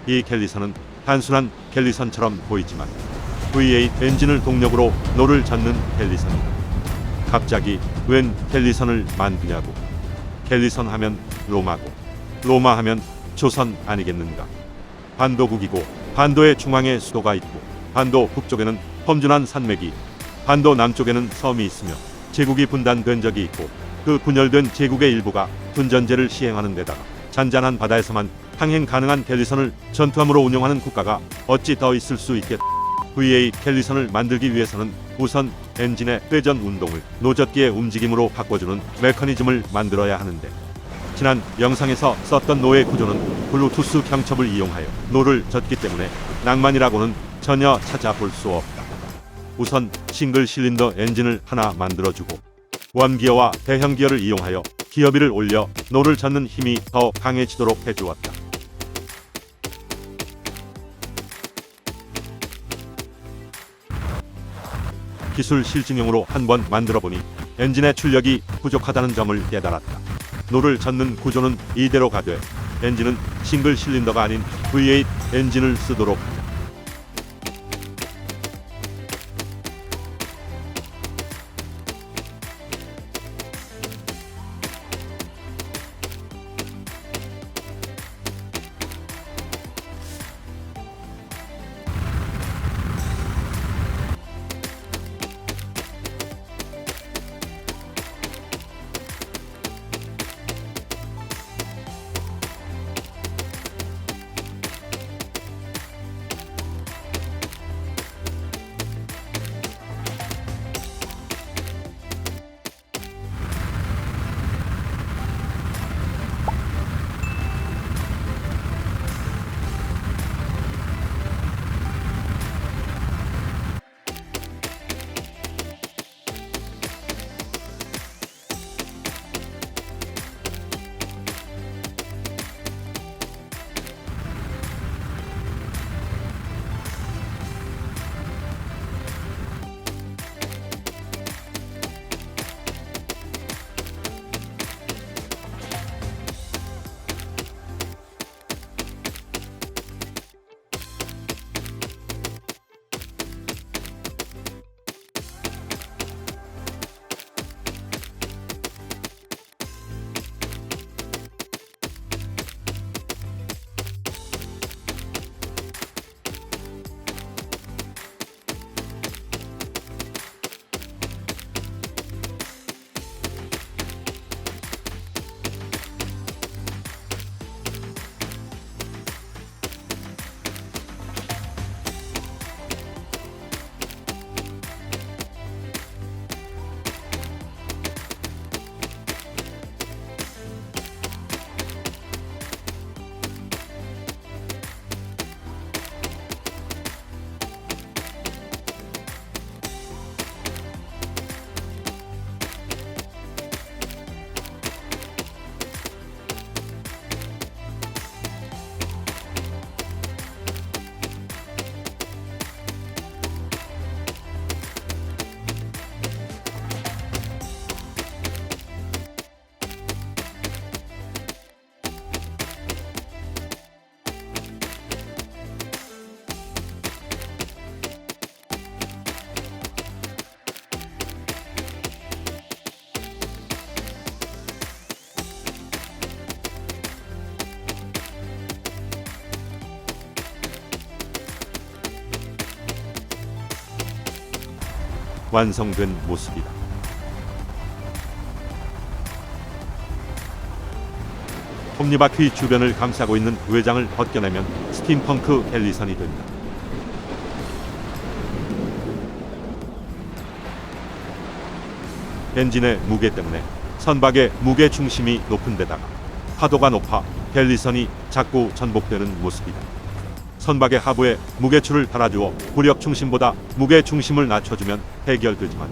이 갤리선은 단순한 갤리선처럼 보이지만 V8 엔진을 동력으로 노를 젓는 갤리선이다. 갑자기 웬 갤리선을 만드냐고. 갤리선 하면 로마고, 로마 하면 조선 아니겠는가. 반도국이고 반도의 중앙에 수도가 있고 반도 북쪽에는 험준한 산맥이, 반도 남쪽에는 섬이 있으며 제국이 분단된 적이 있고 그 분열된 제국의 일부가 분전제를 시행하는 데다가 잔잔한 바다에서만 항행 가능한 갤리선을 전투함으로 운영하는 국가가 어찌 더 있을 수 있겠다. V8 갤리선을 만들기 위해서는 우선 엔진의 회전 운동을 노젓기의 움직임으로 바꿔주는 메커니즘을 만들어야 하는데, 지난 영상에서 썼던 노의 구조는 블루투스 경첩을 이용하여 노를 젓기 때문에 낭만이라고는 전혀 찾아볼 수 없다. 우선 싱글 실린더 엔진을 하나 만들어주고 원기어와 대형기어를 이용하여 기어비를 올려 노를 젓는 힘이 더 강해지도록 해주었다. 기술 실증용으로 한번 만들어보니 엔진의 출력이 부족하다는 점을 깨달았다. 노를 젓는 구조는 이대로 가되 엔진은 싱글 실린더가 아닌 V8 엔진을 쓰도록 하자. 완성된 모습이다. 톱니바퀴 주변을 감싸고 있는 외장을 벗겨내면 스팀펑크 갤리선이 된다. 엔진의 무게 때문에 선박의 무게 중심이 높은 데다가 파도가 높아 갤리선이 자꾸 전복되는 모습이다. 선박의 하부에 무게추를 달아주어 부력 중심보다 무게 중심을 낮춰주면 해결되지만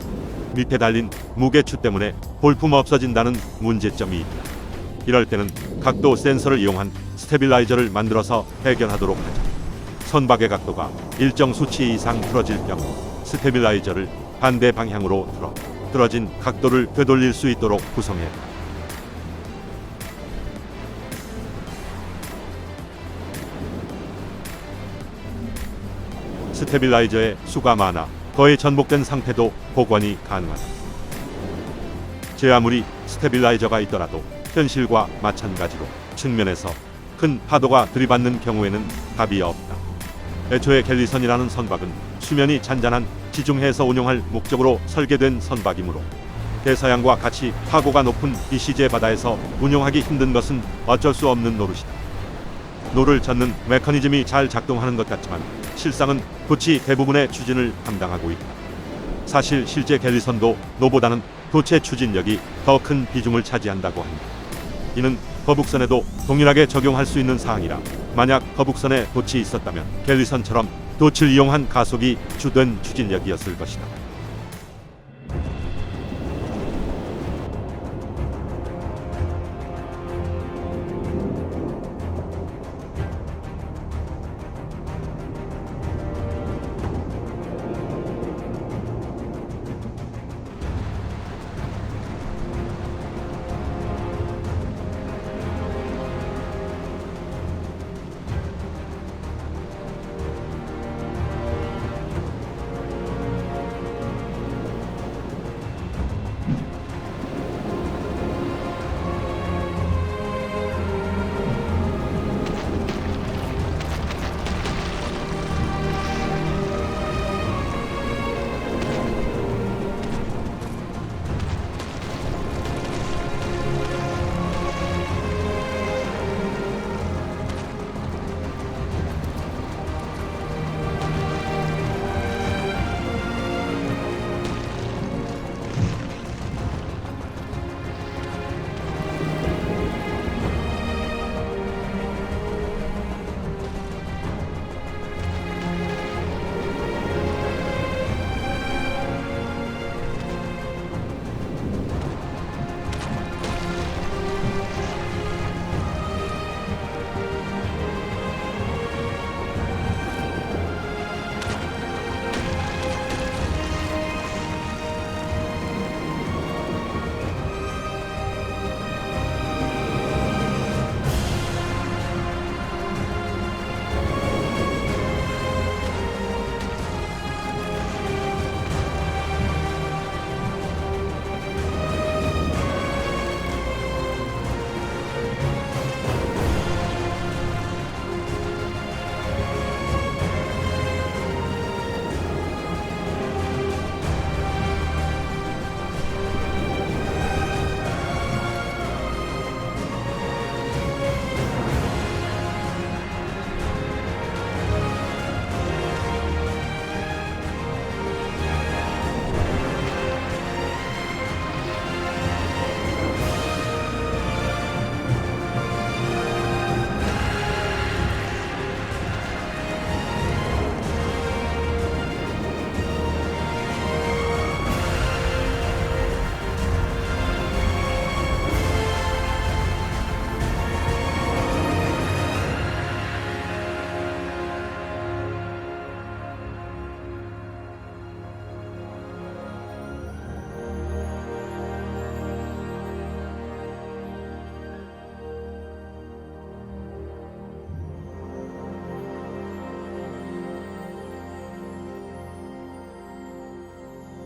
밑에 달린 무게추 때문에 볼품 없어진다는 문제점이 있다. 이럴 때는 각도 센서를 이용한 스테빌라이저를 만들어서 해결하도록 하자. 선박의 각도가 일정 수치 이상 틀어질 경우 스테빌라이저를 반대 방향으로 틀어 틀어진 각도를 되돌릴 수 있도록 구성해야 한다. 스테빌라이저의 수가 많아 거의 전복된 상태도 복원이 가능하다. 제 아무리 스테빌라이저가 있더라도 현실과 마찬가지로 측면에서 큰 파도가 들이받는 경우에는 답이 없다. 애초에 갤리선이라는 선박은 수면이 잔잔한 지중해에서 운용할 목적으로 설계된 선박이므로 대서양과 같이 파고가 높은 BCJ 바다에서 운용하기 힘든 것은 어쩔 수 없는 노릇이다. 노를 젓는 메커니즘이 잘 작동하는 것 같지만 실상은 돛이 대부분의 추진을 담당하고 있다. 사실 실제 갤리선도 노보다는 돛의 추진력이 더 큰 비중을 차지한다고 한다. 이는 거북선에도 동일하게 적용할 수 있는 사항이라 만약 거북선에 돛이 있었다면 갤리선처럼 돛을 이용한 가속이 주된 추진력이었을 것이다.